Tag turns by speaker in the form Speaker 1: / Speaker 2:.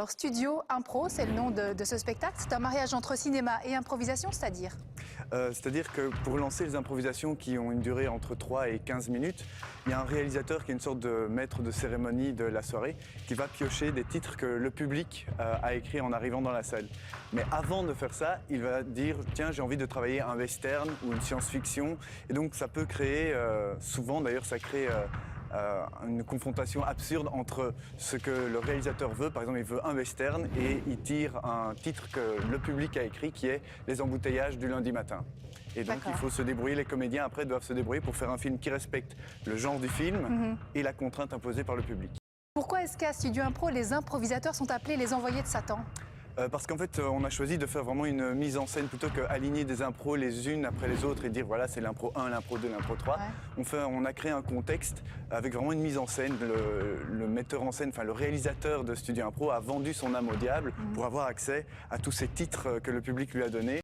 Speaker 1: Alors, Studio Impro, c'est le nom de ce spectacle. C'est un mariage entre cinéma et improvisation, c'est-à-dire
Speaker 2: C'est-à-dire que pour lancer les improvisations qui ont une durée entre 3 et 15 minutes, il y a un réalisateur qui est une sorte de maître de cérémonie de la soirée qui va piocher des titres que le public a écrits en arrivant dans la salle. Mais avant de faire ça, il va dire « Tiens, j'ai envie de travailler un western ou une science-fiction ». Et donc ça peut créer, souvent d'ailleurs ça crée une confrontation absurde entre ce que le réalisateur veut. Par exemple, il veut un western et il tire un titre que le public a écrit qui est « Les embouteillages du lundi matin ». Et donc il faut se débrouiller, les comédiens après doivent se débrouiller pour faire un film qui respecte le genre du film et la contrainte imposée par le public.
Speaker 1: Pourquoi est-ce qu'à Studio Impro, les improvisateurs sont appelés les envoyés de Satan?
Speaker 2: Parce qu'en fait, on a choisi de faire vraiment une mise en scène plutôt qu'aligner des impros les unes après les autres et dire voilà, c'est l'impro 1, l'impro 2, l'impro 3. Ouais. On a créé un contexte avec vraiment une mise en scène. Le metteur en scène, enfin le réalisateur de Studio Impro a vendu son âme au diable pour avoir accès à tous ces titres que le public lui a donnés.